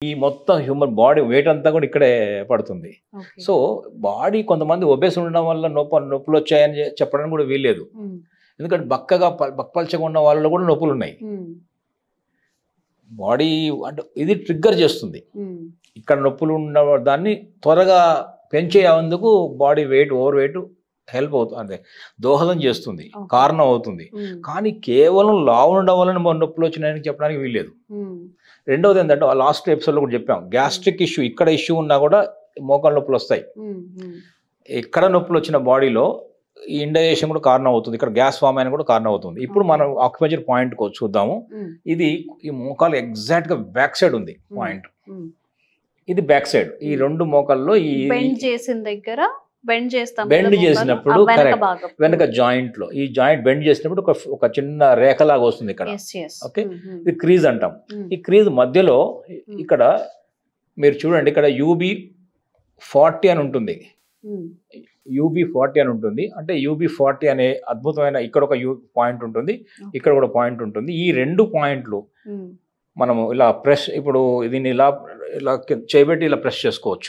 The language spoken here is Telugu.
ఈ మొత్తం హ్యూమన్ బాడీ వెయిట్ అంతా కూడా ఇక్కడే పడుతుంది. ఓకే. సో బాడీ కొంతమంది ఒబేస్ ఉండడం వల్ల నొప్పులు వచ్చాయని చెప్పడానికి కూడా వీల్లేదు. ఎందుకంటే బక్కపలచగా ఉన్న వాళ్ళలో కూడా నొప్పులు ఉన్నాయి. బాడీ అంటే ఇది ట్రిగ్గర్ చేస్తుంది. ఇక్కడ నొప్పులు ఉన్న దాన్ని త్వరగా పెంచేందుకు body weight over weight help అవుతుంది, అంటే దోహదం చేస్తుంది, కారణం అవుతుంది. కానీ కేవలం లావు ఉండడం వల్ల నొప్పులు వచ్చినాయని చెప్పడానికి వీల్లేదు. రెండవది ఏంటంటే లాస్ట్ ఎపిసోడ్లో కూడా చెప్పాం, గ్యాస్ట్రిక్ ఇష్యూ ఇక్కడ ఇష్యూ ఉన్నా కూడా మోకాళ్ళ నొప్పులు వస్తాయి. ఎక్కడ నొప్పులు వచ్చిన బాడీలో ఈ ఇండైజెషన్ కూడా కారణం అవుతుంది, ఇక్కడ గ్యాస్ ఫామ్ అయినా కూడా కారణం అవుతుంది. ఇప్పుడు మనం ఆక్యుపంచర్ పాయింట్ చూద్దాము. ఇది ఈ మోకాలు ఎగ్జాక్ట్ గా బ్యాక్ సైడ్ ఉంది పాయింట్, ఇది బ్యాక్ సైడ్. ఈ రెండు మోకాల్లో ఈ బెండ్ చేసిన దగ్గర బెండ్ చేసినప్పుడు వెనక జాయింట్ లో ఈ జాయింట్ బెండ్ చేసినప్పుడు ఒక చిన్న రేఖలాగా వస్తుంది ఇక్కడ. ఓకే, ఇది క్రీజ్ అంటాం. ఈ క్రీజ్ మధ్యలో ఇక్కడ మీరు చూడండి, ఇక్కడ UB40 అని ఉంటుంది. UB40 అని ఉంటుంది. అంటే UB40 అనే అద్భుతమైన ఇక్కడ ఒక పాయింట్ ఉంటుంది, ఇక్కడ కూడా పాయింట్ ఉంటుంది. ఈ రెండు పాయింట్లు మనము ఇలా ప్రెస్, ఇప్పుడు దీన్ని ఇలా చేయబెట్టి ఇలా ప్రెస్ చేసుకోవచ్చు.